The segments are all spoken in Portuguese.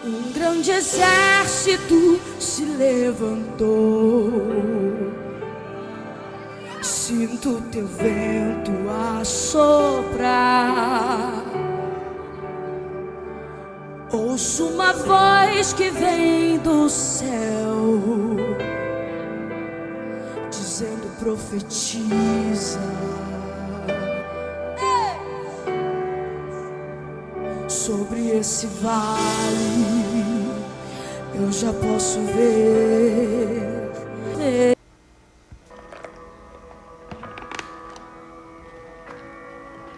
Um grande exército se levantou. Sinto teu vento a soprar. Ouço uma voz que vem do céu, dizendo: profetiza. Sobre esse vale eu já posso ver.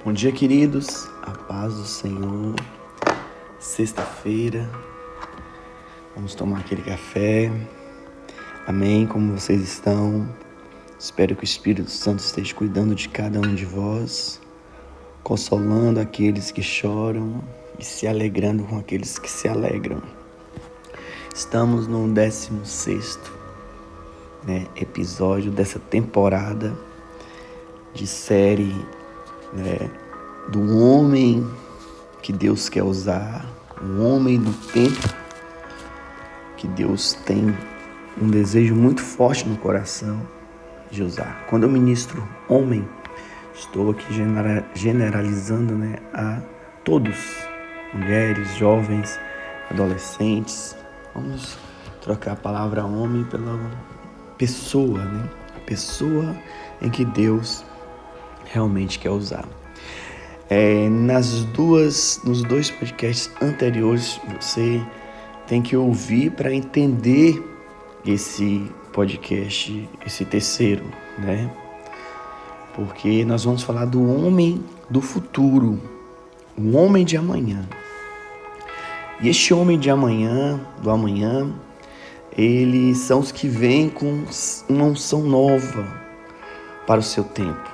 Bom dia, queridos, a paz do Senhor. Sexta-feira, vamos tomar aquele café. Amém? Como vocês estão? Espero que o Espírito Santo esteja cuidando de cada um de vós, consolando aqueles que choram e se alegrando com aqueles que se alegram. Estamos no 16º episódio dessa temporada de série do homem que Deus quer usar, um homem do tempo que Deus tem um desejo muito forte no coração de usar. Quando eu ministro homem, estou aqui generalizando a todos, mulheres, jovens, adolescentes. Vamos trocar a palavra homem pela pessoa, a pessoa em que Deus realmente quer usar. Nos dois podcasts anteriores, você tem que ouvir para entender esse podcast, esse terceiro, Porque nós vamos falar do homem do futuro, o homem de amanhã. E este homem de amanhã, do amanhã, eles são os que vêm com uma unção nova para o seu tempo.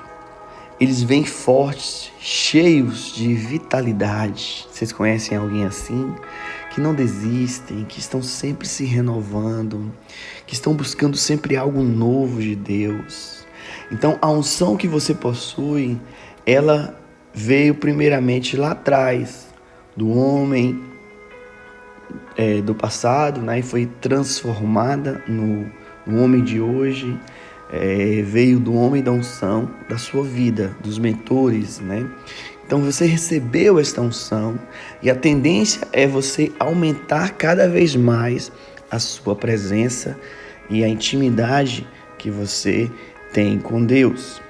Eles vêm fortes, cheios de vitalidade. Vocês conhecem alguém assim? Que não desistem, que estão sempre se renovando, que estão buscando sempre algo novo de Deus. Então, a unção que você possui, ela veio primeiramente lá atrás do homem do passado, e foi transformada no homem de hoje. Veio do homem da unção da sua vida, dos mentores, Então você recebeu esta unção e a tendência é você aumentar cada vez mais a sua presença e a intimidade que você tem com Deus.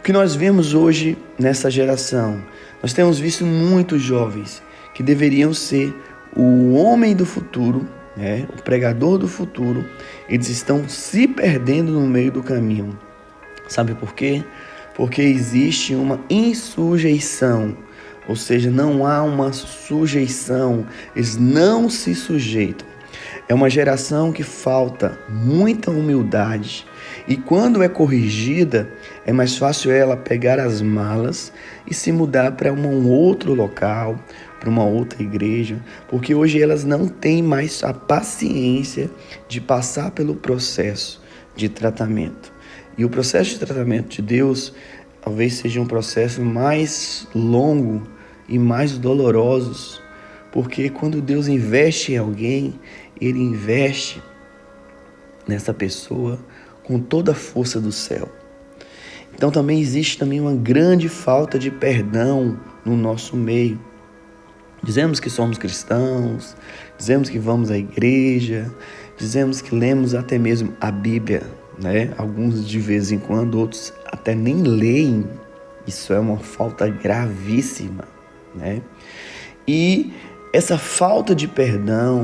O que nós vemos hoje nessa geração? Nós temos visto muitos jovens que deveriam ser o homem do futuro, o pregador do futuro. Eles estão se perdendo no meio do caminho. Sabe por quê? Porque existe uma insujeição, ou seja, não há uma sujeição, eles não se sujeitam. É uma geração que falta muita humildade e quando é corrigida, é mais fácil ela pegar as malas e se mudar para um outro local, para uma outra igreja, porque hoje elas não têm mais a paciência de passar pelo processo de tratamento. E o processo de tratamento de Deus talvez seja um processo mais longo e mais doloroso, porque quando Deus investe em alguém, Ele investe nessa pessoa com toda a força do céu. Então também existe uma grande falta de perdão no nosso meio. Dizemos que somos cristãos, dizemos que vamos à igreja, dizemos que lemos até mesmo a Bíblia, Alguns de vez em quando, outros até nem leem. Isso é uma falta gravíssima, E essa falta de perdão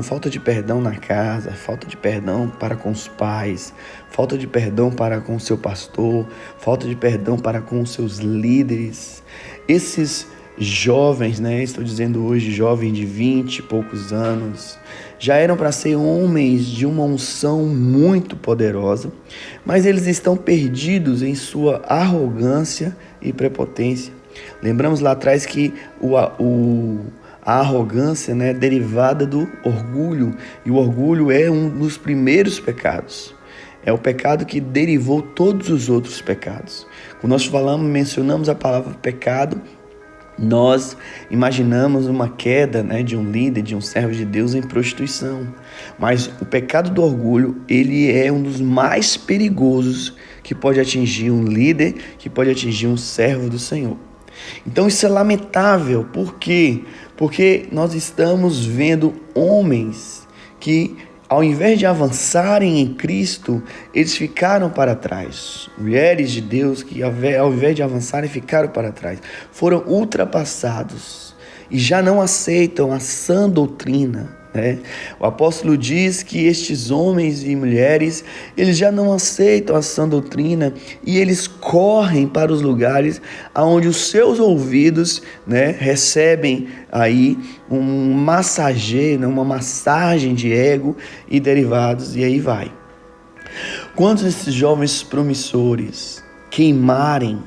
na casa, falta de perdão para com os pais, falta de perdão para com o seu pastor, falta de perdão para com os seus líderes. Esses jovens, estou dizendo hoje jovens de 20 e poucos anos, já eram para ser homens de uma unção muito poderosa, mas eles estão perdidos em sua arrogância e prepotência. Lembramos lá atrás que a arrogância é derivada do orgulho, e o orgulho é um dos primeiros pecados. É o pecado que derivou todos os outros pecados. Quando nós mencionamos a palavra pecado, Nós imaginamos uma queda, né, de um líder, de um servo de Deus em prostituição. Mas o pecado do orgulho, ele é um dos mais perigosos que pode atingir um líder, que pode atingir um servo do Senhor. Então isso é lamentável. Por quê? Porque nós estamos vendo homens que, ao invés de avançarem em Cristo, eles ficaram para trás. Mulheres de Deus que, ao invés de avançarem, ficaram para trás. Foram ultrapassados e já não aceitam a sã doutrina, né? O apóstolo diz que estes homens e mulheres, eles já não aceitam a sã doutrina e eles correm para os lugares onde os seus ouvidos, né, recebem aí um massageio, uma massagem de ego e derivados, e aí vai. Quando esses jovens promissores queimarem,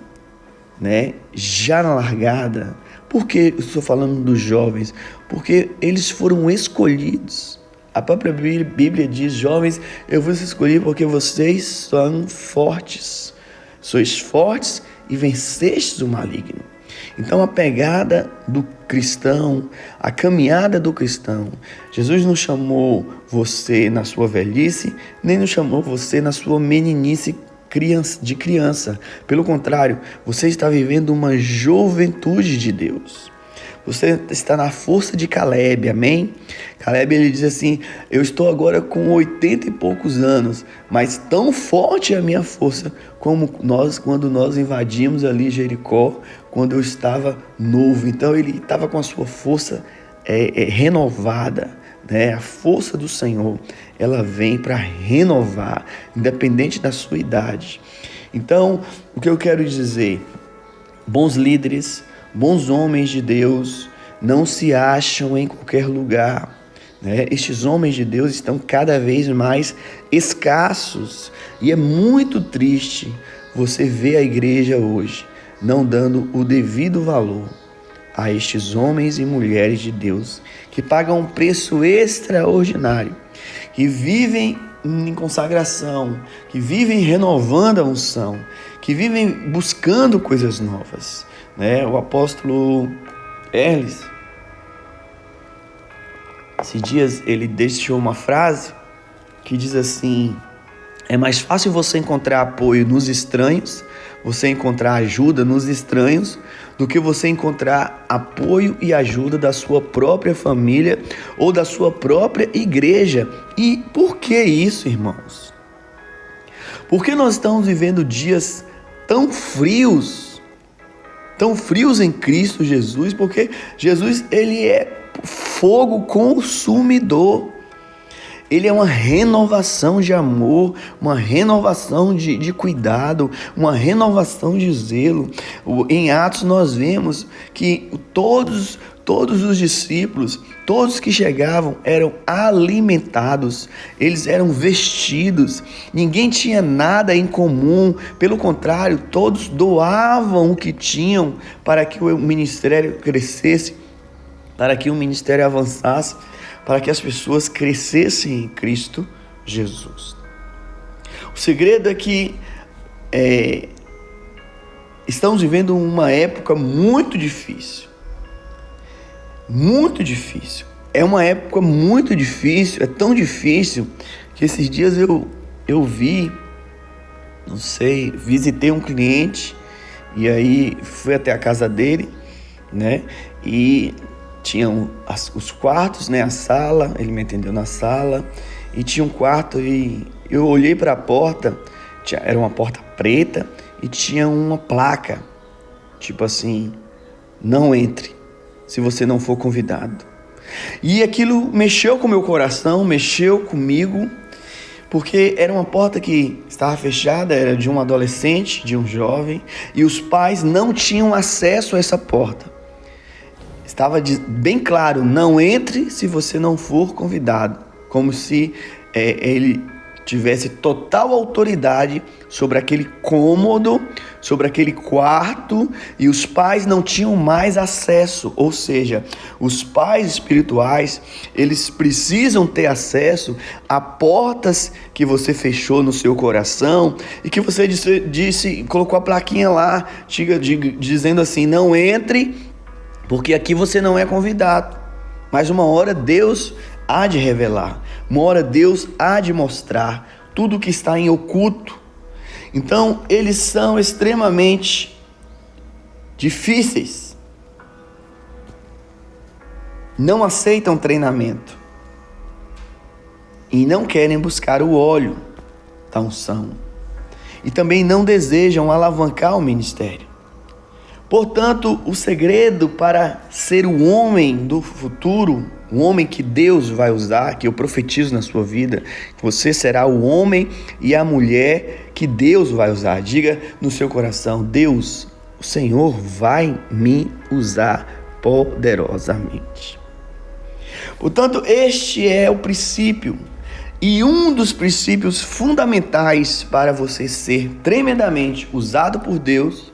né, já na largada, por que eu estou falando dos jovens? Porque eles foram escolhidos. A própria Bíblia diz: jovens, eu vos escolhi porque vocês são fortes. Sois fortes e vencestes o maligno. Então a pegada do cristão, a caminhada do cristão, Jesus não chamou você na sua velhice, nem não chamou você na sua meninice de criança. Pelo contrário, você está vivendo uma juventude de Deus. Você está na força de Caleb, amém? Caleb, ele diz assim: eu estou agora com 80 e poucos anos, mas tão forte é a minha força como quando nós invadimos ali Jericó, quando eu estava novo. Então ele estava com a sua força renovada, né? A força do Senhor, ela vem para renovar, independente da sua idade. Então, o que eu quero dizer: bons líderes, bons homens de Deus não se acham em qualquer lugar, né? Estes homens de Deus estão cada vez mais escassos e é muito triste você ver a igreja hoje não dando o devido valor a estes homens e mulheres de Deus que pagam um preço extraordinário, que vivem em consagração, que vivem renovando a unção, que vivem buscando coisas novas, né? O apóstolo Erles, esses dias, ele deixou uma frase que diz assim: é mais fácil você encontrar apoio nos estranhos, você encontrar ajuda nos estranhos, do que você encontrar apoio e ajuda da sua própria família ou da sua própria igreja. E por que isso, irmãos? Porque nós estamos vivendo dias tão frios em Cristo Jesus, porque Jesus, ele é fogo consumidor. Ele é uma renovação de amor, uma renovação de cuidado, uma renovação de zelo. Em Atos nós vemos que todos os discípulos, todos que chegavam eram alimentados, eles eram vestidos, ninguém tinha nada em comum, pelo contrário, todos doavam o que tinham para que o ministério crescesse, para que o ministério avançasse, para que as pessoas crescessem em Cristo Jesus. O segredo é que estamos vivendo uma época muito difícil. Muito difícil. É uma época muito difícil, é tão difícil que esses dias eu vi, não sei, visitei um cliente e aí fui até a casa dele, né? E tinham os quartos, né? A sala, ele me atendeu na sala e tinha um quarto e eu olhei para a porta, era uma porta preta e tinha uma placa, tipo assim: não entre se você não for convidado. E aquilo mexeu com o meu coração, mexeu comigo, porque era uma porta que estava fechada, era de um adolescente, de um jovem, e os pais não tinham acesso a essa porta. Estava bem claro: não entre se você não for convidado, como se ele tivesse total autoridade sobre aquele cômodo, sobre aquele quarto, e os pais não tinham mais acesso. Ou seja, os pais espirituais, eles precisam ter acesso a portas que você fechou no seu coração e que você colocou a plaquinha lá, dizendo assim: não entre Porque aqui você não é convidado, mas uma hora Deus há de revelar, uma hora Deus há de mostrar tudo que está em oculto. Então eles são extremamente difíceis, não aceitam treinamento e não querem buscar o óleo da unção e também não desejam alavancar o ministério. Portanto, o segredo para ser o homem do futuro, o homem que Deus vai usar, que eu profetizo na sua vida, você será o homem e a mulher que Deus vai usar. Diga no seu coração: Deus, o Senhor vai me usar poderosamente. Portanto, este é o princípio e um dos princípios fundamentais para você ser tremendamente usado por Deus.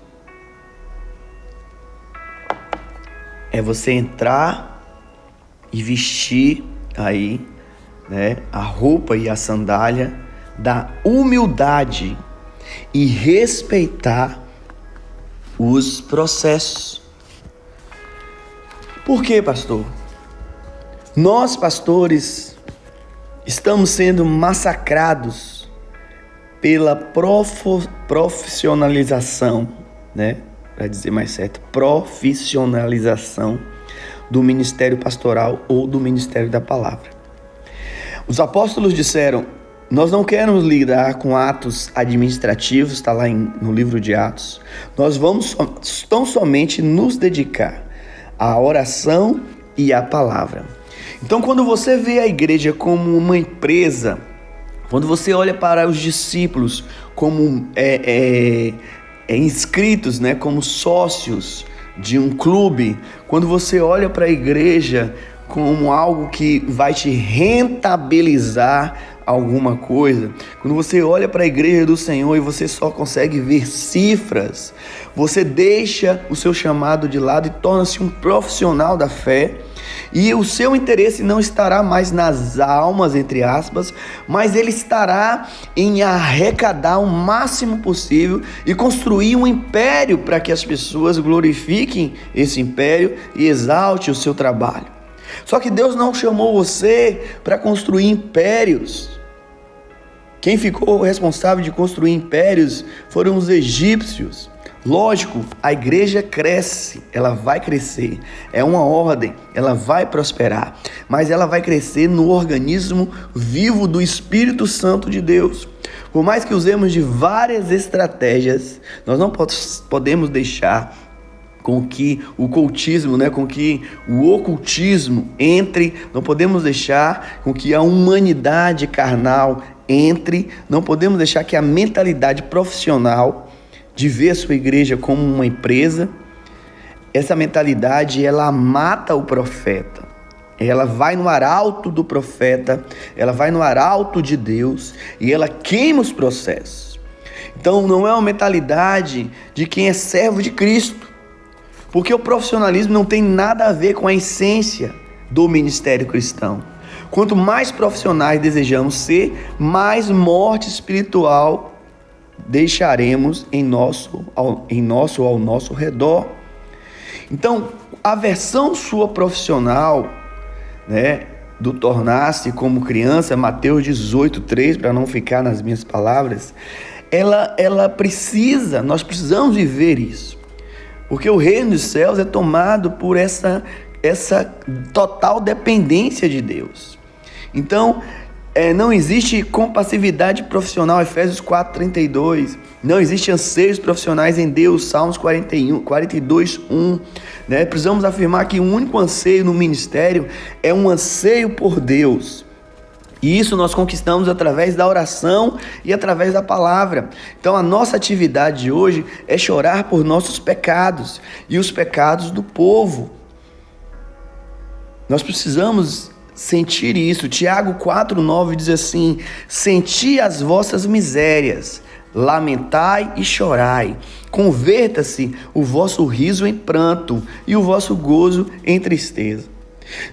É você entrar e vestir aí, a roupa e a sandália da humildade e respeitar os processos. Por quê, pastor? Nós, pastores, estamos sendo massacrados pela profissionalização, para dizer mais certo, profissionalização do ministério pastoral ou do ministério da palavra. Os apóstolos disseram: nós não queremos lidar com atos administrativos, está lá no livro de Atos. Nós vamos tão somente nos dedicar à oração e à palavra. Então, quando você vê a igreja como uma empresa, quando você olha para os discípulos como inscritos, como sócios de um clube, quando você olha para a igreja como algo que vai te rentabilizar alguma coisa, quando você olha para a igreja do Senhor e você só consegue ver cifras, você deixa o seu chamado de lado e torna-se um profissional da fé. E o seu interesse não estará mais nas almas, entre aspas, mas ele estará em arrecadar o máximo possível e construir um império para que as pessoas glorifiquem esse império e exalte o seu trabalho. Só que Deus não chamou você para construir impérios. Quem ficou responsável de construir impérios foram os egípcios. Lógico, a igreja cresce, ela vai crescer, é uma ordem, ela vai prosperar, mas ela vai crescer no organismo vivo do Espírito Santo de Deus. Por mais que usemos de várias estratégias, nós não podemos deixar com que o cultismo, com que o ocultismo entre, não podemos deixar com que a humanidade carnal entre, não podemos deixar que a mentalidade profissional de ver a sua igreja como uma empresa, essa mentalidade, ela mata o profeta. Ela vai no arauto do profeta, ela vai no arauto de Deus e ela queima os processos. Então não é uma mentalidade de quem é servo de Cristo, porque o profissionalismo não tem nada a ver com a essência do ministério cristão. Quanto mais profissionais desejamos ser, mais morte espiritual deixaremos ao nosso redor. Então, a versão sua profissional, do tornar-se como criança, Mateus 18:3, para não ficar nas minhas palavras, nós precisamos viver isso, porque o reino dos céus é tomado por essa total dependência de Deus. Então, não existe compassividade profissional, Efésios 4:32. Não existe anseios profissionais em Deus, Salmos 42:1. Precisamos afirmar que o único anseio no ministério é um anseio por Deus. E isso nós conquistamos através da oração e através da palavra. Então a nossa atividade de hoje é chorar por nossos pecados e os pecados do povo. Nós precisamos sentir isso. Tiago 4:9 diz assim: senti as vossas misérias, lamentai e chorai, converta-se o vosso riso em pranto e o vosso gozo em tristeza.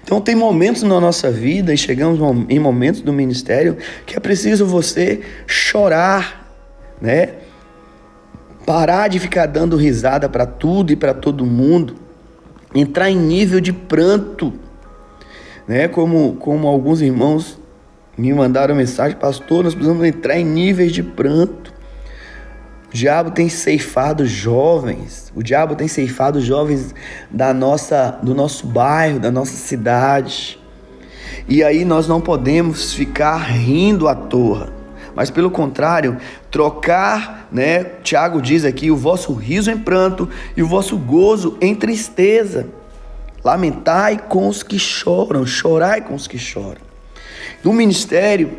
Então tem momentos na nossa vida, e chegamos em momentos do ministério, que é preciso você chorar, parar de ficar dando risada para tudo e para todo mundo, entrar em nível de pranto, né? Como alguns irmãos me mandaram mensagem: pastor, nós precisamos entrar em níveis de pranto. O diabo tem ceifado jovens, do nosso bairro, da nossa cidade. E aí nós não podemos ficar rindo à toa, mas pelo contrário, trocar, né? Tiago diz aqui: o vosso riso em pranto e o vosso gozo em tristeza. Lamentai com os que choram, chorai com os que choram. No ministério,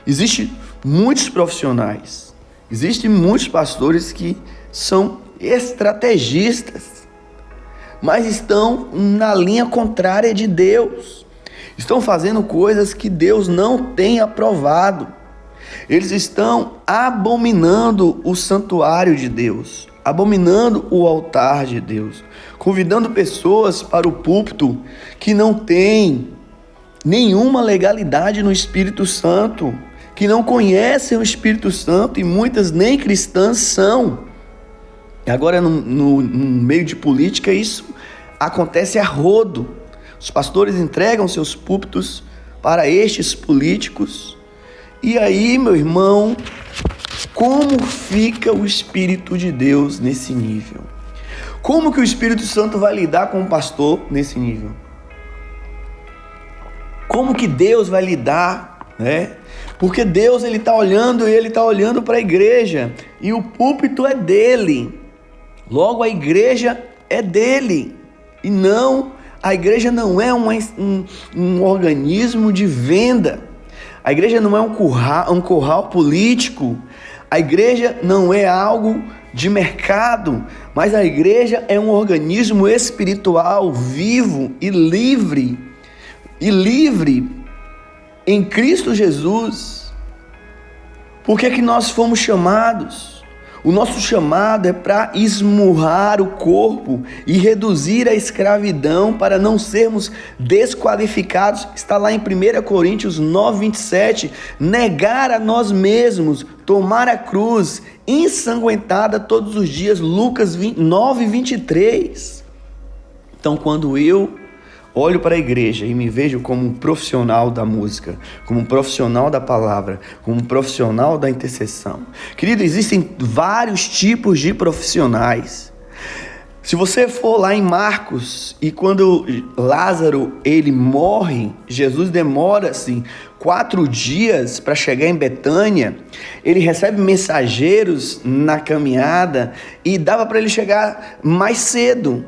existem muitos profissionais, existem muitos pastores que são estrategistas, mas estão na linha contrária de Deus. Estão fazendo coisas que Deus não tem aprovado. Eles estão abominando o santuário de Deus, abominando o altar de Deus, convidando pessoas para o púlpito que não tem nenhuma legalidade no Espírito Santo, que não conhecem o Espírito Santo, e muitas nem cristãs são. Agora, no meio de política, isso acontece a rodo. Os pastores entregam seus púlpitos para estes políticos. E aí, meu irmão, como fica o Espírito de Deus nesse nível? Como que o Espírito Santo vai lidar com o pastor nesse nível? Como que Deus vai lidar, né? Porque Deus, ele está olhando para a igreja, e o púlpito é dele. Logo, a igreja é dele, e não, a igreja não é um organismo de venda. A igreja não é um curral político. A igreja não é algo de mercado, mas a igreja é um organismo espiritual, vivo e livre em Cristo Jesus. Por que nós fomos chamados? O nosso chamado é para esmurrar o corpo e reduzir a escravidão, para não sermos desqualificados. Está lá em 1 Coríntios 9:27, negar a nós mesmos, tomar a cruz, ensanguentada todos os dias. Lucas 9:23. Então, quando eu olho para a igreja e me vejo como um profissional da música, como um profissional da palavra, como um profissional da intercessão. Querido, existem vários tipos de profissionais. Se você for lá em Marcos, e quando Lázaro ele morre, Jesus demora assim 4 dias para chegar em Betânia. Ele recebe mensageiros na caminhada e dava para ele chegar mais cedo.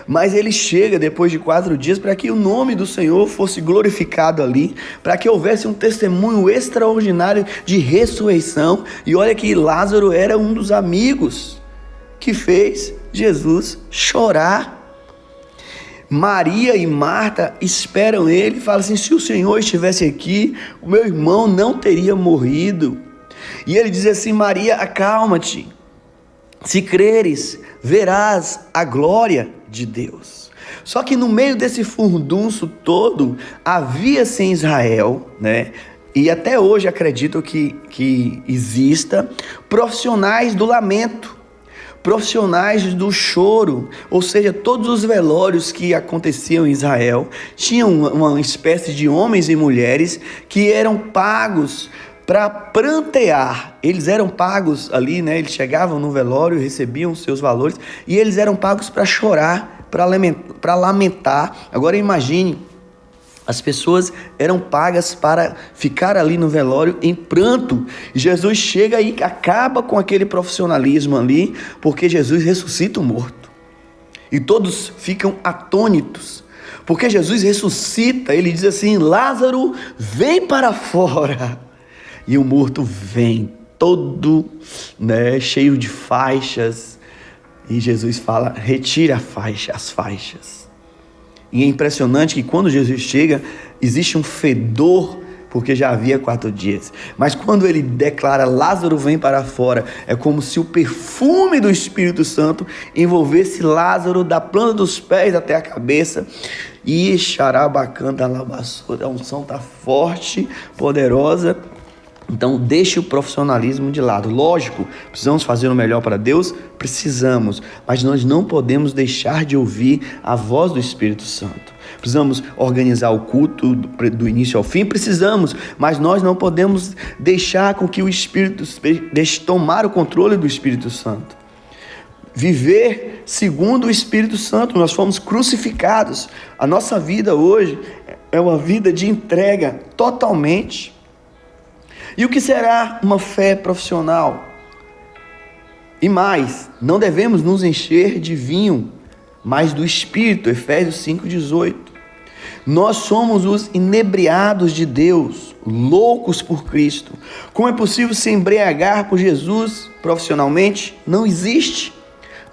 Mas ele chega depois de 4 dias para que o nome do Senhor fosse glorificado ali, para que houvesse um testemunho extraordinário de ressurreição. E olha que Lázaro era um dos amigos que fez Jesus chorar. Maria e Marta esperam ele e falam assim: se o Senhor estivesse aqui, o meu irmão não teria morrido. E ele diz assim: Maria, acalma-te, se creres, verás a glória de Deus. Só que no meio desse furdunço todo, havia-se em Israel, né? E até hoje acredito que exista profissionais do lamento, profissionais do choro. Ou seja, todos os velórios que aconteciam em Israel tinham uma espécie de homens e mulheres que eram pagos para prantear. Eles eram pagos ali, né? Eles chegavam no velório, recebiam seus valores, e eles eram pagos para chorar, para lamentar. Agora imagine, as pessoas eram pagas para ficar ali no velório em pranto. Jesus chega e acaba com aquele profissionalismo ali, porque Jesus ressuscita o morto. E todos ficam atônitos, porque Jesus ressuscita. Ele diz assim: Lázaro, vem para fora. E o morto vem todo, né, cheio de faixas. E Jesus fala: retira as faixas. E é impressionante que quando Jesus chega, existe um fedor, porque já havia 4 dias. Mas quando ele declara: Lázaro, vem para fora, é como se o perfume do Espírito Santo envolvesse Lázaro da planta dos pés até a cabeça. E xarabacanda labassura, a unção está forte, poderosa. Então, deixe o profissionalismo de lado. Lógico, precisamos fazer o melhor para Deus? Precisamos, mas nós não podemos deixar de ouvir a voz do Espírito Santo. Precisamos organizar o culto do início ao fim? Precisamos, mas nós não podemos deixar com que o Espírito deixe tomar o controle do Espírito Santo. Viver segundo o Espírito Santo, nós fomos crucificados. A nossa vida hoje é uma vida de entrega totalmente. E o que será uma fé profissional? E mais, não devemos nos encher de vinho, mas do Espírito, Efésios 5,18. Nós somos os inebriados de Deus, loucos por Cristo. Como é possível se embriagar por Jesus profissionalmente? Não existe.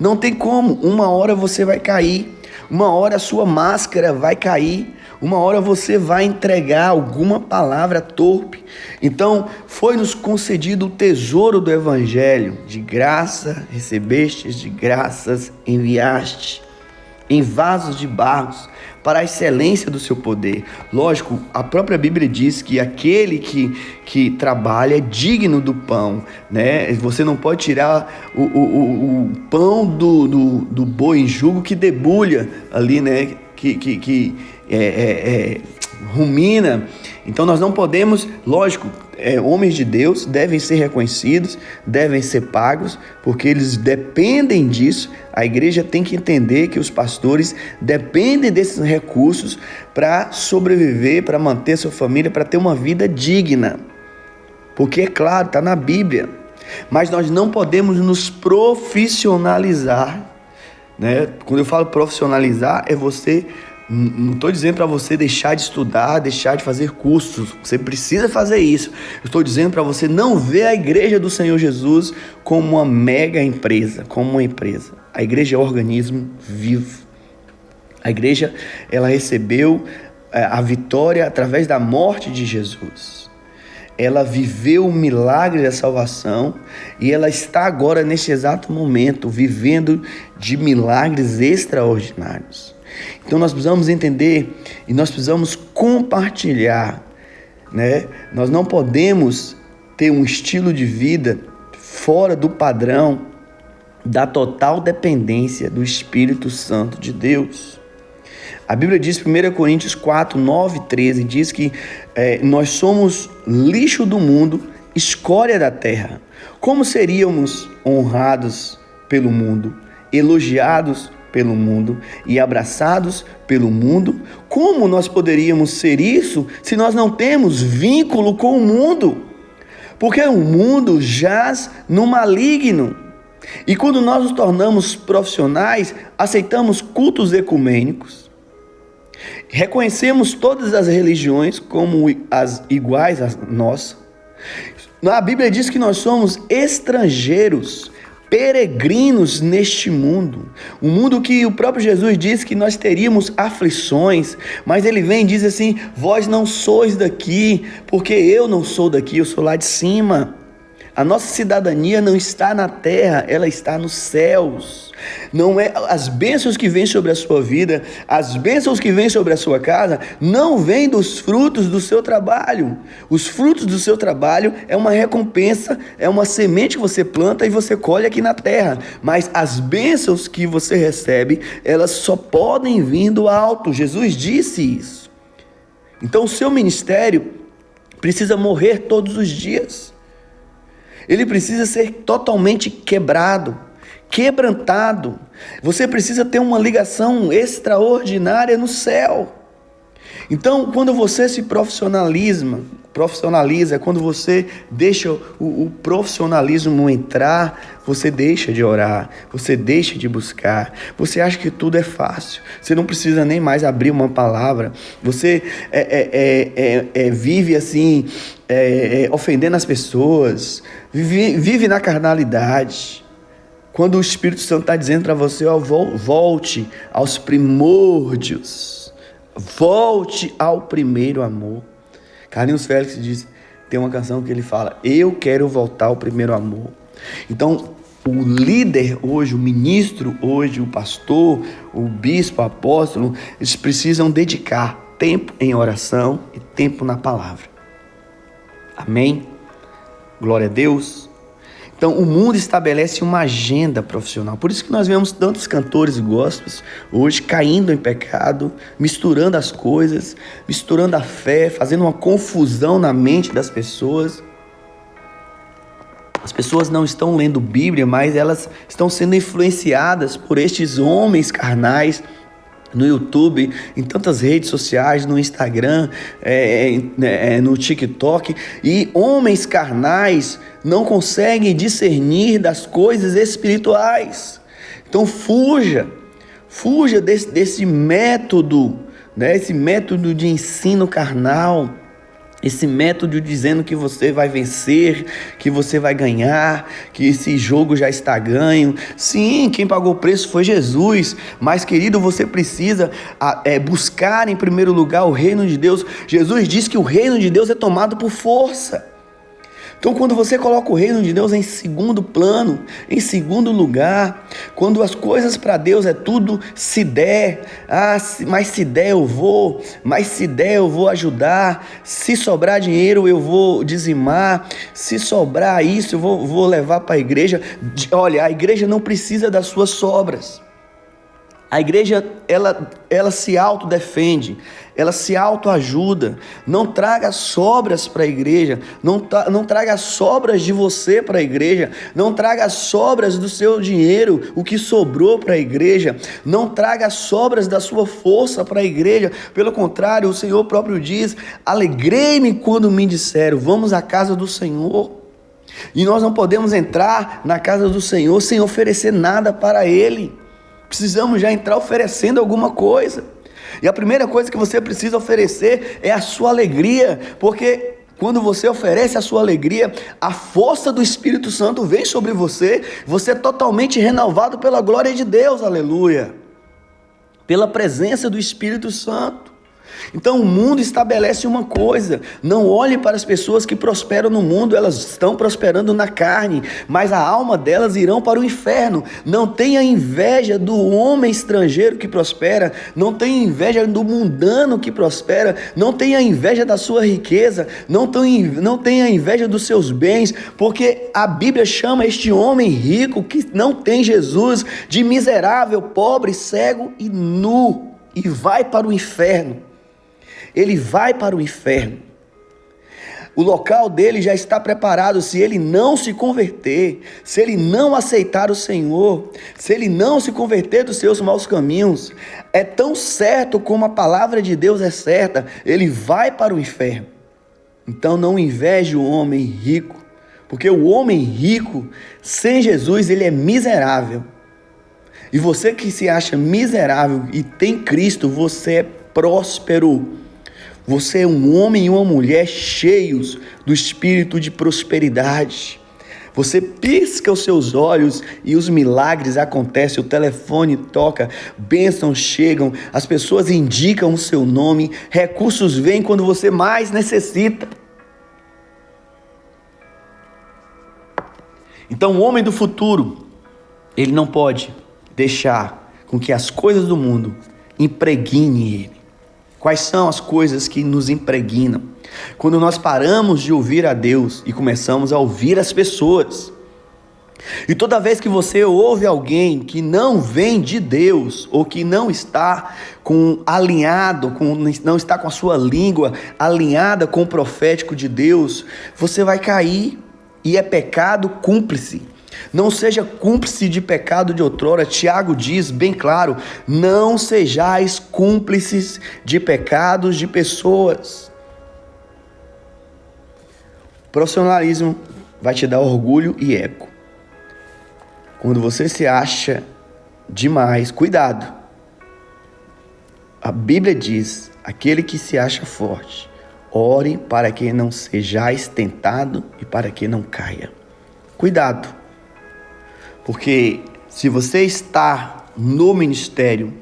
Não tem como. Uma hora você vai cair, uma hora a sua máscara vai cair, uma hora você vai entregar alguma palavra torpe. Então, foi-nos concedido o tesouro do Evangelho. De graça recebestes, de graças enviaste, em vasos de barros, para a excelência do seu poder. Lógico, a própria Bíblia diz que aquele que trabalha é digno do pão, né? Você não pode tirar o pão do boi em jugo que debulha ali, né? Que rumina. Então nós não podemos, lógico, homens de Deus devem ser reconhecidos, devem ser pagos, porque eles dependem disso. A igreja tem que entender que os pastores dependem desses recursos para sobreviver, para manter sua família, para ter uma vida digna. Porque, é claro, está na Bíblia. Mas nós não podemos nos profissionalizar, né? Quando eu falo profissionalizar, é você... Não estou dizendo para você deixar de estudar, deixar de fazer cursos. Você precisa fazer isso. Eu estou dizendo para você não ver a igreja do Senhor Jesus como uma mega empresa, como uma empresa. A igreja é um organismo vivo. A igreja, ela recebeu a vitória através da morte de Jesus. Ela viveu o milagre da salvação e ela está agora, neste exato momento, vivendo de milagres extraordinários. Então nós precisamos entender e nós precisamos compartilhar, né? Nós não podemos ter um estilo de vida fora do padrão da total dependência do Espírito Santo de Deus. A Bíblia diz, 1 Coríntios 4, 9 e 13, diz que nós somos lixo do mundo, escória da terra. Como seríamos honrados pelo mundo, elogiados pelo mundo e abraçados pelo mundo? Como nós poderíamos ser isso se nós não temos vínculo com o mundo? Porque o mundo jaz no maligno. E quando nós nos tornamos profissionais, aceitamos cultos ecumênicos, reconhecemos todas as religiões como as iguais à nossa. A Bíblia diz que nós somos estrangeiros, peregrinos neste mundo, um mundo que o próprio Jesus disse que nós teríamos aflições, mas ele vem e diz assim: vós não sois daqui, porque eu não sou daqui, eu sou lá de cima. A nossa cidadania não está na terra, ela está nos céus. Não é as bênçãos que vêm sobre a sua vida, as bênçãos que vêm sobre a sua casa, não vêm dos frutos do seu trabalho. Os frutos do seu trabalho é uma recompensa, é uma semente que você planta e você colhe aqui na terra. Mas as bênçãos que você recebe, elas só podem vir do alto. Jesus disse isso. Então o seu ministério precisa morrer todos os dias. Ele precisa ser totalmente quebrado, quebrantado. Você precisa ter uma ligação extraordinária no céu. Então, quando você se profissionaliza, quando você deixa o profissionalismo entrar, você deixa de orar, você deixa de buscar, você acha que tudo é fácil, você não precisa nem mais abrir uma palavra, você vive assim, ofendendo as pessoas, vive na carnalidade. Quando o Espírito Santo está dizendo para você, volte aos primórdios, volte ao primeiro amor. Carlinhos Félix tem uma canção que ele fala: eu quero voltar ao primeiro amor. Então, o líder hoje, o ministro hoje, o pastor, o bispo, o apóstolo, eles precisam dedicar tempo em oração e tempo na palavra. Amém? Glória a Deus. Então, o mundo estabelece uma agenda profissional. Por isso que nós vemos tantos cantores gospels hoje caindo em pecado, misturando as coisas, misturando a fé, fazendo uma confusão na mente das pessoas. As pessoas não estão lendo Bíblia, mas elas estão sendo influenciadas por estes homens carnais no YouTube, em tantas redes sociais, no Instagram, no TikTok, e homens carnais não conseguem discernir das coisas espirituais. Então fuja desse método, né? Esse método de ensino carnal, esse método dizendo que você vai vencer, que você vai ganhar, que esse jogo já está ganho. Sim, quem pagou o preço foi Jesus, mas querido, você precisa buscar em primeiro lugar o reino de Deus. Jesus disse que o reino de Deus é tomado por força. Então, quando você coloca o reino de Deus em segundo plano, em segundo lugar, quando as coisas para Deus é tudo se der, mas se der eu vou, mas se der eu vou ajudar, se sobrar dinheiro eu vou dizimar, se sobrar isso eu vou levar para a igreja. Olha, a igreja não precisa das suas sobras. A igreja, ela se autodefende, ela se autoajuda. Não traga sobras para a igreja, não traga sobras de você para a igreja, não traga sobras do seu dinheiro, o que sobrou para a igreja, não traga sobras da sua força para a igreja. Pelo contrário, o Senhor próprio diz: alegrei-me quando me disseram, vamos à casa do Senhor. E nós não podemos entrar na casa do Senhor sem oferecer nada para Ele. Precisamos já entrar oferecendo alguma coisa. E a primeira coisa que você precisa oferecer é a sua alegria, porque quando você oferece a sua alegria, a força do Espírito Santo vem sobre você, você é totalmente renovado pela glória de Deus, aleluia, pela presença do Espírito Santo. Então o mundo estabelece uma coisa: não olhe para as pessoas que prosperam no mundo, elas estão prosperando na carne, mas a alma delas irão para o inferno. Não tenha inveja do homem estrangeiro que prospera, não tenha inveja do mundano que prospera, não tenha inveja da sua riqueza, não tenha inveja dos seus bens, porque a Bíblia chama este homem rico que não tem Jesus de miserável, pobre, cego e nu, e vai para o inferno. Ele vai para o inferno. O local dele já está preparado. Se ele não se converter, se ele não aceitar o Senhor, se ele não se converter dos seus maus caminhos, é tão certo como a palavra de Deus é certa, ele vai para o inferno. Então não inveje o homem rico, porque o homem rico, sem Jesus, ele é miserável. E você que se acha miserável e tem Cristo, você é próspero. Você é um homem e uma mulher cheios do espírito de prosperidade. Você pisca os seus olhos e os milagres acontecem, o telefone toca, bênçãos chegam, as pessoas indicam o seu nome, recursos vêm quando você mais necessita. Então o homem do futuro, ele não pode deixar com que as coisas do mundo impregnem ele. Quais são as coisas que nos impregnam? Quando nós paramos de ouvir a Deus e começamos a ouvir as pessoas. E toda vez que você ouve alguém que não vem de Deus, ou que não está não está com a sua língua alinhada com o profético de Deus, você vai cair, e é pecado cúmplice. Não seja cúmplice de pecado de outrora. Tiago diz bem claro: não sejais cúmplices de pecados de pessoas. Profissionalismo vai te dar orgulho e ego. Quando você se acha demais, cuidado. A Bíblia diz: aquele que se acha forte, ore para que não sejais tentado e para que não caia. Cuidado. Porque se você está no ministério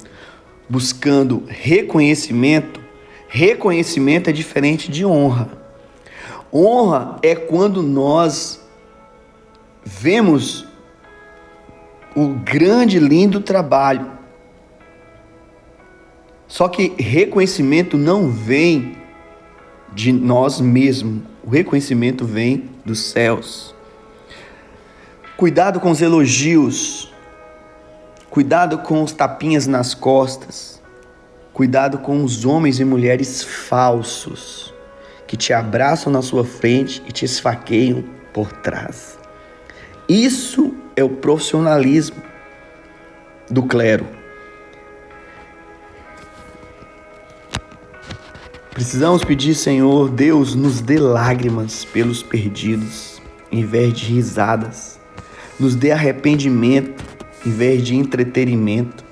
buscando reconhecimento, reconhecimento é diferente de honra. Honra é quando nós vemos o grande e lindo trabalho. Só que reconhecimento não vem de nós mesmos. O reconhecimento vem dos céus. Cuidado com os elogios. Cuidado com os tapinhas nas costas. Cuidado com os homens e mulheres falsos que te abraçam na sua frente e te esfaqueiam por trás. Isso é o profissionalismo do clero. Precisamos pedir, Senhor, Deus, nos dê lágrimas pelos perdidos, em vez de risadas. Nos dê arrependimento, em vez de entretenimento.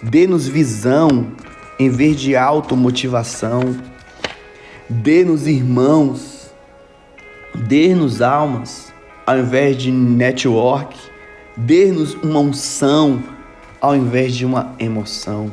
Dê-nos visão, em vez de automotivação. Dê-nos irmãos. Dê-nos almas, ao invés de network. Dê-nos uma unção, ao invés de uma emoção.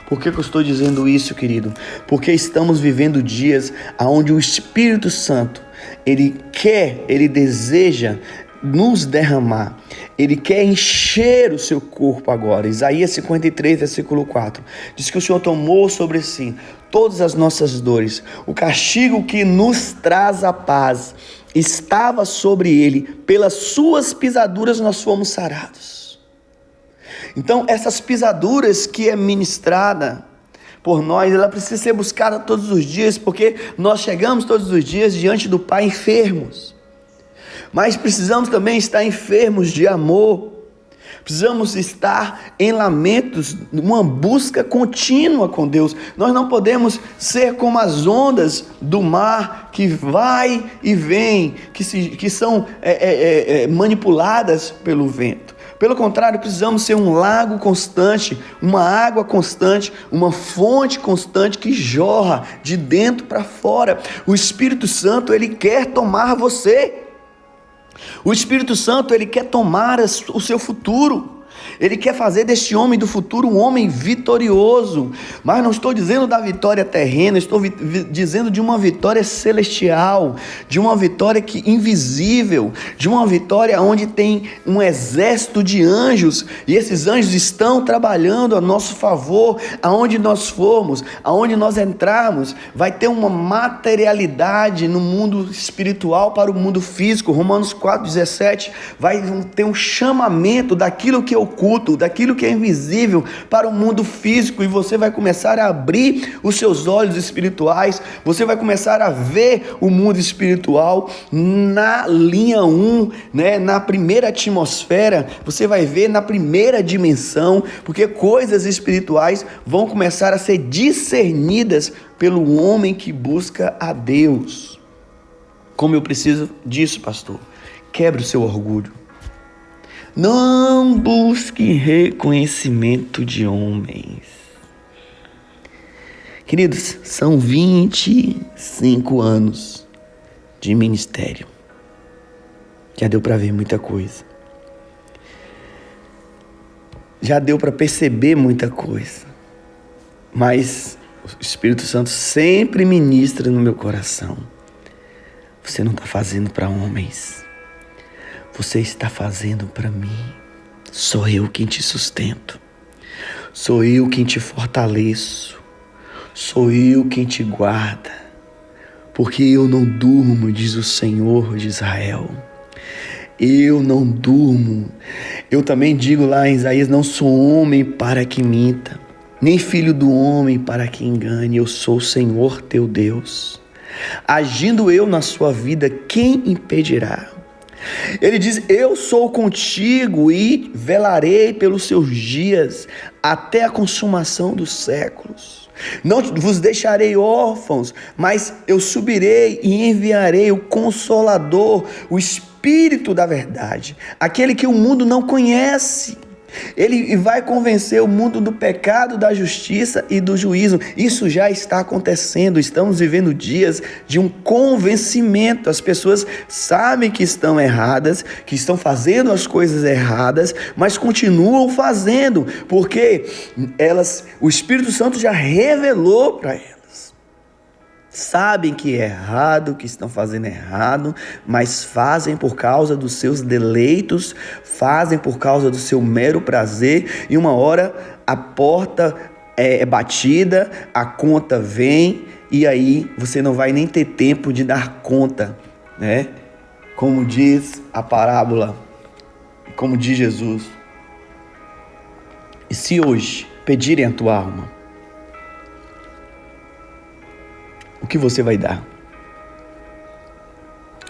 Por que eu estou dizendo isso, querido? Porque estamos vivendo dias onde o Espírito Santo, Ele deseja nos derramar. Ele quer encher o seu corpo agora. Isaías 53, versículo 4. Diz que o Senhor tomou sobre si todas as nossas dores. O castigo que nos traz a paz estava sobre ele. Pelas suas pisaduras nós fomos sarados. Então, essas pisaduras que é ministrada por nós, ela precisa ser buscada todos os dias, porque nós chegamos todos os dias diante do Pai enfermos. Mas precisamos também estar enfermos de amor. Precisamos estar em lamentos, numa busca contínua com Deus. Nós não podemos ser como as ondas do mar que vai e vem, que são manipuladas pelo vento. Pelo contrário, precisamos ser um lago constante, uma água constante, uma fonte constante que jorra de dentro para fora. O Espírito Santo, ele quer tomar você. O Espírito Santo, ele quer tomar o seu futuro. Ele quer fazer deste homem do futuro um homem vitorioso. Mas não estou dizendo da vitória terrena, estou dizendo de uma vitória celestial, de uma vitória invisível, de uma vitória onde tem um exército de anjos, e esses anjos estão trabalhando a nosso favor. Aonde nós formos, aonde nós entrarmos, vai ter uma materialidade no mundo espiritual para o mundo físico. Romanos 4,17 vai ter um chamamento daquilo que é oculto, daquilo que é invisível para o mundo físico, e você vai começar a abrir os seus olhos espirituais, você vai começar a ver o mundo espiritual na linha 1, na primeira atmosfera, você vai ver na primeira dimensão, porque coisas espirituais vão começar a ser discernidas pelo homem que busca a Deus. Como eu preciso disso, pastor? Quebre o seu orgulho. Não busque reconhecimento de homens. Queridos, são 25 anos de ministério. Já deu para ver muita coisa. Já deu para perceber muita coisa. Mas o Espírito Santo sempre ministra no meu coração. Você não está fazendo para homens. Você está fazendo para mim. Sou eu quem te sustento. Sou eu quem te fortaleço. Sou eu quem te guarda. Porque eu não durmo, diz o Senhor de Israel. Eu não durmo. Eu também digo lá em Isaías, não sou homem para que minta, nem filho do homem para que engane. Eu sou o Senhor teu Deus. Agindo eu na sua vida, quem impedirá? Ele diz, eu sou contigo e velarei pelos seus dias até a consumação dos séculos. Não vos deixarei órfãos, mas eu subirei e enviarei o Consolador, o Espírito da verdade, aquele que o mundo não conhece. Ele vai convencer o mundo do pecado, da justiça e do juízo. Isso já está acontecendo. Estamos vivendo dias de um convencimento. As pessoas sabem que estão erradas, que estão fazendo as coisas erradas, mas continuam fazendo, porque o Espírito Santo já revelou para elas. Sabem que é errado, que estão fazendo errado, mas fazem por causa dos seus deleitos, fazem por causa do seu mero prazer, e uma hora a porta é batida, a conta vem e aí você não vai nem ter tempo de dar conta, né? Como diz a parábola, como diz Jesus. E se hoje pedirem a tua alma, o que você vai dar?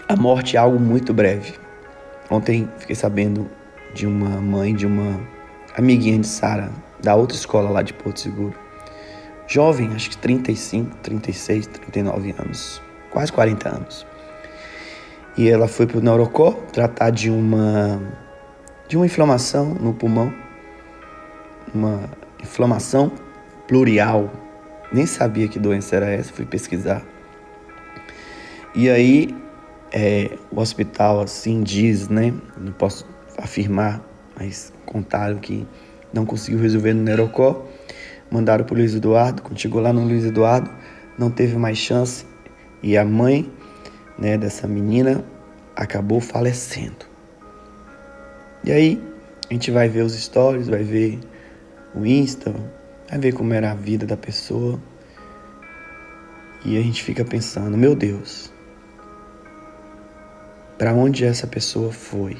A morte é algo muito breve. Ontem fiquei sabendo de uma mãe, de uma amiguinha de Sara, da outra escola lá de Porto Seguro. Jovem, acho que 35, 36, 39 anos, quase 40 anos. E ela foi para o Neurocó tratar de uma inflamação no pulmão, uma inflamação plurial. Nem sabia que doença era essa, fui pesquisar. E aí, o hospital assim diz, né? Não posso afirmar, mas contaram que não conseguiu resolver no Neurocó. Mandaram para o Luiz Eduardo. Quando chegou lá no Luiz Eduardo, não teve mais chance. E a mãe, né, dessa menina acabou falecendo. E aí, a gente vai ver os stories, vai ver o Insta, vai ver como era a vida da pessoa. E a gente fica pensando, meu Deus, para onde essa pessoa foi?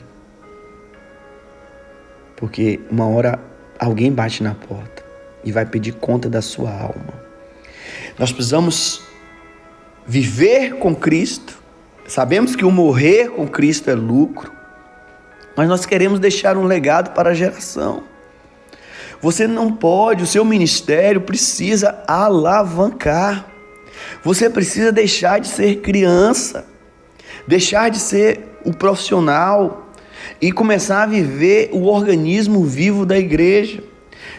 Porque uma hora alguém bate na porta e vai pedir conta da sua alma. Nós precisamos viver com Cristo. Sabemos que o morrer com Cristo é lucro, mas nós queremos deixar um legado para a geração. Você não pode, o seu ministério precisa alavancar. Você precisa deixar de ser criança, deixar de ser o profissional e começar a viver o organismo vivo da igreja.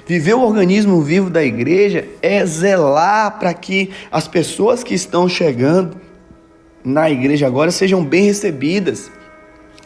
Viver o organismo vivo da igreja é zelar para que as pessoas que estão chegando na igreja agora sejam bem recebidas,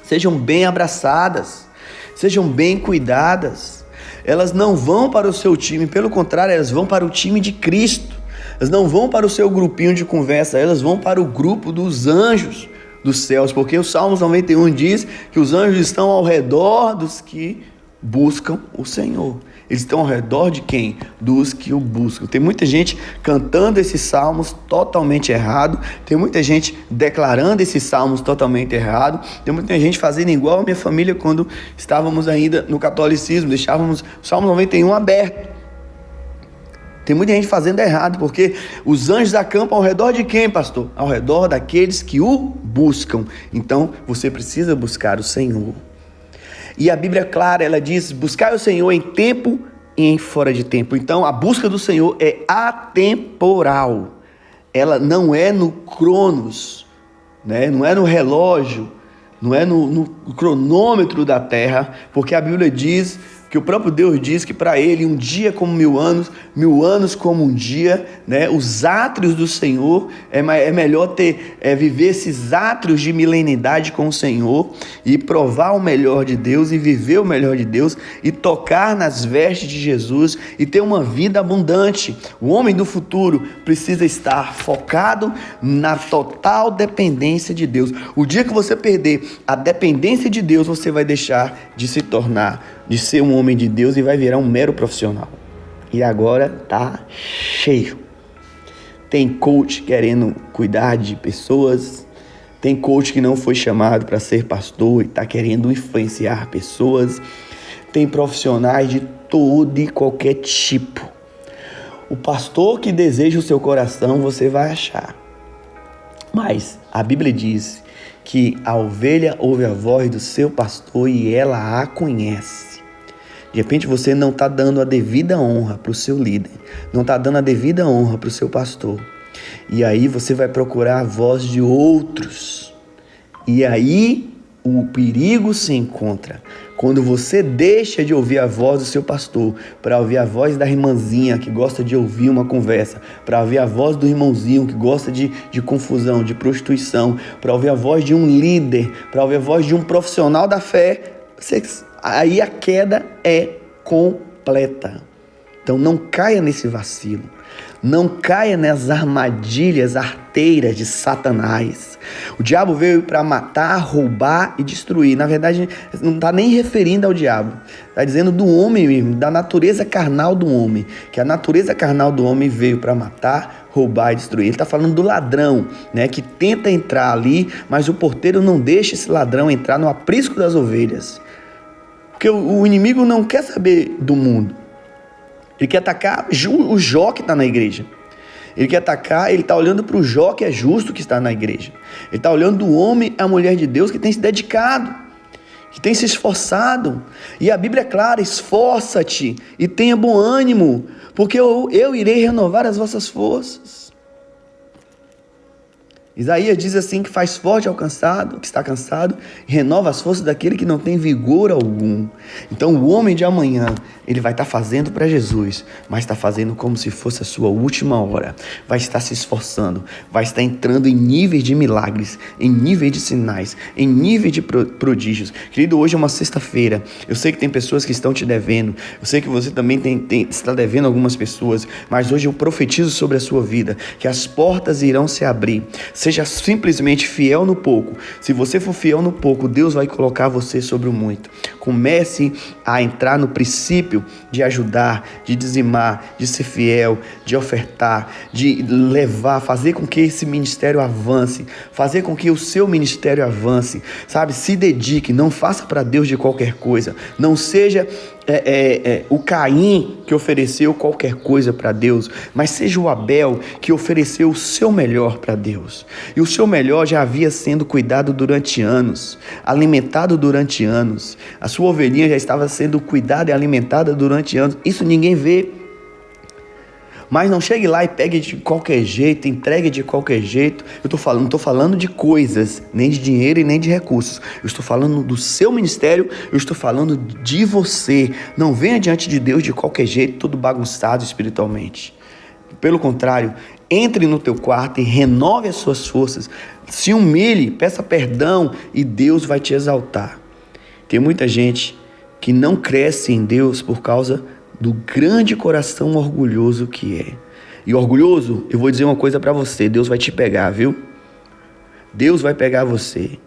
sejam bem abraçadas, sejam bem cuidadas. Elas não vão para o seu time, pelo contrário, elas vão para o time de Cristo. Elas não vão para o seu grupinho de conversa, elas vão para o grupo dos anjos dos céus, porque o Salmos 91 diz que os anjos estão ao redor dos que buscam o Senhor. Eles estão ao redor de quem? Dos que o buscam. Tem muita gente cantando esses salmos totalmente errado. Tem muita gente declarando esses salmos totalmente errado. Tem muita gente fazendo igual a minha família quando estávamos ainda no catolicismo. Deixávamos o Salmo 91 aberto. Tem muita gente fazendo errado, porque os anjos acampam ao redor de quem, pastor? Ao redor daqueles que o buscam. Então, você precisa buscar o Senhor. E a Bíblia é clara, ela diz, buscar o Senhor em tempo e em fora de tempo. Então, a busca do Senhor é atemporal. Ela não é no cronos, né? Não é no relógio, não é no cronômetro da terra, porque a Bíblia diz que o próprio Deus diz que para ele um dia como 1000 anos como um dia, né? Os átrios do Senhor, é melhor viver esses átrios de milenidade com o Senhor e provar o melhor de Deus e viver o melhor de Deus e tocar nas vestes de Jesus e ter uma vida abundante. O homem do futuro precisa estar focado na total dependência de Deus. O dia que você perder a dependência de Deus, você vai deixar de se tornar, de ser um homem de Deus e vai virar um mero profissional. E agora tá cheio. Tem coach querendo cuidar de pessoas, tem coach que não foi chamado para ser pastor e tá querendo influenciar pessoas, tem profissionais de todo e qualquer tipo. O pastor que deseja o seu coração você vai achar. Mas a Bíblia diz que a ovelha ouve a voz do seu pastor e ela a conhece. De repente você não está dando a devida honra para o seu líder, não está dando a devida honra para o seu pastor. E aí você vai procurar a voz de outros. E aí o perigo se encontra. Quando você deixa de ouvir a voz do seu pastor para ouvir a voz da irmãzinha que gosta de ouvir uma conversa, para ouvir a voz do irmãozinho que gosta de confusão, de prostituição, para ouvir a voz de um líder, para ouvir a voz de um profissional da fé, aí a queda é completa. Então não caia nesse vacilo. Não caia nas armadilhas arteiras de Satanás. O diabo veio para matar, roubar e destruir. Na verdade, não está nem referindo ao diabo. Está dizendo do homem mesmo, da natureza carnal do homem. Que a natureza carnal do homem veio para matar, roubar e destruir. Ele está falando do ladrão, né, que tenta entrar ali, mas o porteiro não deixa esse ladrão entrar no aprisco das ovelhas. Porque o inimigo não quer saber do mundo. Ele quer atacar o Jó que está na igreja. Ele quer atacar, ele está olhando para o Jó que é justo que está na igreja. Ele está olhando do homem à mulher de Deus que tem se dedicado, que tem se esforçado. E a Bíblia é clara: esforça-te e tenha bom ânimo, porque eu irei renovar as vossas forças. Isaías diz assim, que faz forte ao cansado, que está cansado, e renova as forças daquele que não tem vigor algum. Então o homem de amanhã, ele vai estar fazendo para Jesus, mas está fazendo como se fosse a sua última hora. Vai estar se esforçando, vai estar entrando em níveis de milagres, em níveis de sinais, em níveis de prodígios. Querido, hoje é uma sexta-feira, eu sei que tem pessoas que estão te devendo, eu sei que você também está devendo algumas pessoas, mas hoje eu profetizo sobre a sua vida, que as portas irão se abrir. Seja simplesmente fiel no pouco. Se você for fiel no pouco, Deus vai colocar você sobre o muito. Comece a entrar no princípio de ajudar, de dizimar, de ser fiel, de ofertar, de levar, fazer com que esse ministério avance, fazer com que o seu ministério avance, sabe? Se dedique, não faça para Deus de qualquer coisa. Não seja o Caim que ofereceu qualquer coisa para Deus, mas seja o Abel que ofereceu o seu melhor para Deus. E o seu melhor já havia sendo cuidado durante anos, alimentado durante anos. A sua ovelhinha já estava sendo cuidada e alimentada durante anos. Isso ninguém vê. Mas não chegue lá e pegue de qualquer jeito, entregue de qualquer jeito. Não estou falando de coisas, nem de dinheiro e nem de recursos. Eu estou falando do seu ministério, eu estou falando de você. Não venha diante de Deus de qualquer jeito, todo bagunçado espiritualmente. Pelo contrário, entre no teu quarto e renove as suas forças. Se humilhe, peça perdão e Deus vai te exaltar. Tem muita gente que não cresce em Deus por causa do grande coração orgulhoso que é. E orgulhoso, eu vou dizer uma coisa para você: Deus vai te pegar, viu? Deus vai pegar você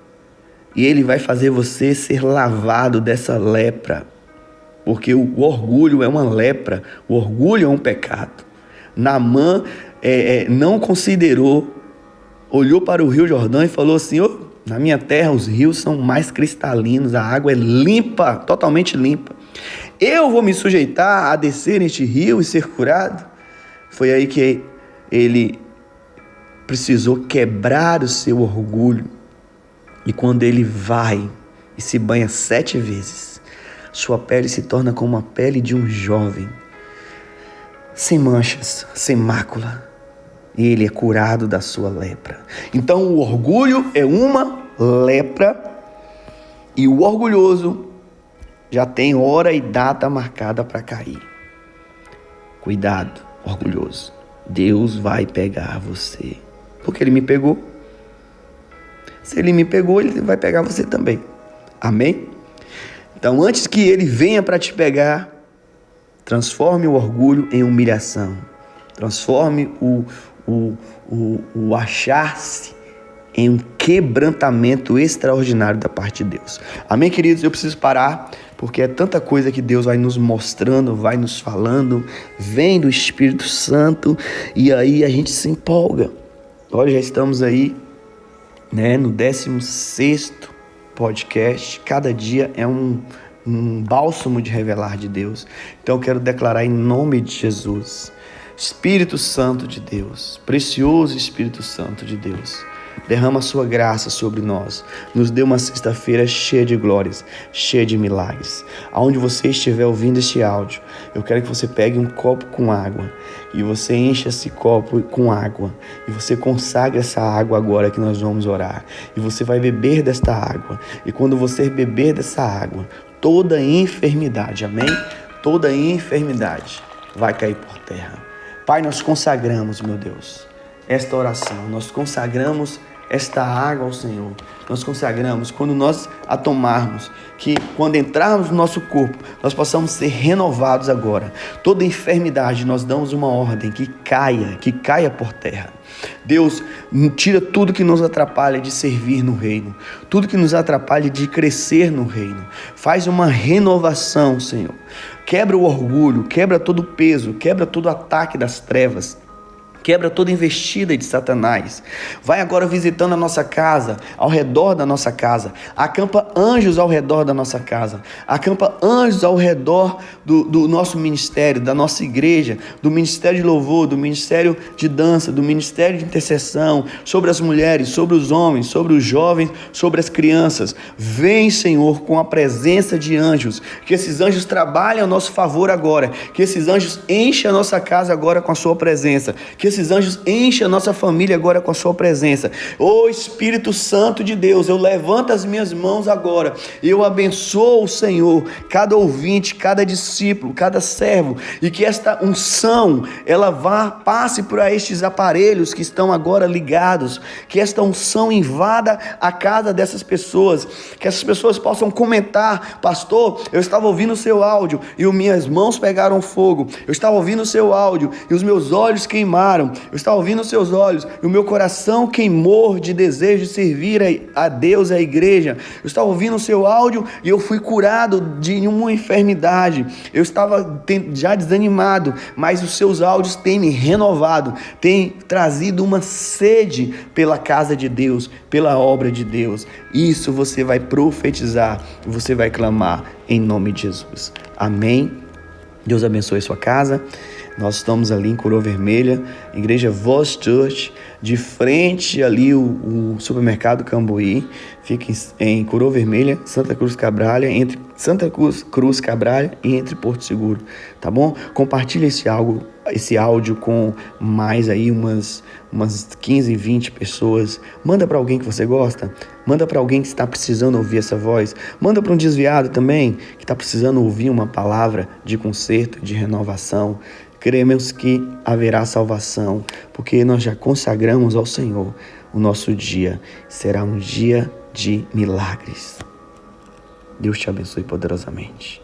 e Ele vai fazer você ser lavado dessa lepra, porque o orgulho é uma lepra, o orgulho é um pecado. Naamã não considerou, olhou para o Rio Jordão e falou assim: na minha terra os rios são mais cristalinos, a água é limpa, totalmente limpa. Eu vou me sujeitar a descer neste rio e ser curado? Foi aí que ele precisou quebrar o seu orgulho. E quando ele vai e se banha 7 vezes, sua pele se torna como a pele de um jovem, sem manchas, sem mácula. E ele é curado da sua lepra. Então o orgulho é uma lepra, e o orgulhoso já tem hora e data marcada para cair. Cuidado, orgulhoso. Deus vai pegar você. Porque Ele me pegou. Se Ele me pegou, Ele vai pegar você também. Amém? Então, antes que Ele venha para te pegar, transforme o orgulho em humilhação. Transforme o achar-se em um quebrantamento extraordinário da parte de Deus. Amém, queridos? Eu preciso parar, porque é tanta coisa que Deus vai nos mostrando, vai nos falando, vem do Espírito Santo, e aí a gente se empolga. Olha, já estamos aí, né, no 16º podcast. Cada dia é um bálsamo de revelar de Deus. Então eu quero declarar em nome de Jesus: Espírito Santo de Deus, precioso Espírito Santo de Deus, derrama a sua graça sobre nós. Nos dê uma sexta-feira cheia de glórias, cheia de milagres. Aonde você estiver ouvindo este áudio, eu quero que você pegue um copo com água e você encha esse copo com água e você consagre essa água agora que nós vamos orar. E você vai beber desta água. E quando você beber dessa água, toda enfermidade, amém? Toda enfermidade vai cair por terra. Pai, nós consagramos, meu Deus, esta oração. Nós consagramos esta água ao Senhor. Nós consagramos, quando nós a tomarmos, que quando entrarmos no nosso corpo, nós possamos ser renovados agora. Toda enfermidade, nós damos uma ordem que caia por terra. Deus, tira tudo que nos atrapalha de servir no reino, tudo que nos atrapalha de crescer no reino. Faz uma renovação, Senhor. Quebra o orgulho, quebra todo o peso, quebra todo o ataque das trevas. Quebra toda investida de Satanás. Vai agora visitando a nossa casa, ao redor da nossa casa. Acampa anjos ao redor da nossa casa. Acampa anjos ao redor do nosso ministério, da nossa igreja, do ministério de louvor, do ministério de dança, do ministério de intercessão, sobre as mulheres, sobre os homens, sobre os jovens, sobre as crianças. Vem, Senhor, com a presença de anjos. Que esses anjos trabalhem a nosso favor agora. Que esses anjos enchem a nossa casa agora com a sua presença. Que esses anjos enchem a nossa família agora com a sua presença. Ô Espírito Santo de Deus, eu levanto as minhas mãos agora, eu abençoo, Senhor, cada ouvinte, cada discípulo, cada servo, e que esta unção, ela passe por estes aparelhos que estão agora ligados, que esta unção invada a casa dessas pessoas, que essas pessoas possam comentar: pastor, eu estava ouvindo o seu áudio e as minhas mãos pegaram fogo, eu estava ouvindo o seu áudio e os meus olhos queimaram, eu estava ouvindo os seus olhos e o meu coração queimou de desejo de servir a Deus e a igreja. Eu estava ouvindo o seu áudio e eu fui curado de uma enfermidade. Eu estava já desanimado, mas os seus áudios têm me renovado, têm trazido uma sede pela casa de Deus, pela obra de Deus. Isso você vai profetizar, você vai clamar em nome de Jesus. Amém. Deus abençoe a sua casa. Nós estamos ali em Coroa Vermelha, Igreja Voz Church, de frente ali o supermercado Cambuí, fica em Coroa Vermelha, Santa Cruz Cabrália, entre Santa Cruz Cabrália e entre Porto Seguro, tá bom? Compartilha esse áudio com mais aí umas 15, 20 pessoas. Manda para alguém que você gosta, manda para alguém que está precisando ouvir essa voz, manda para um desviado também, que está precisando ouvir uma palavra de conserto, de renovação. Cremos que haverá salvação, porque nós já consagramos ao Senhor. O nosso dia será um dia de milagres. Deus te abençoe poderosamente.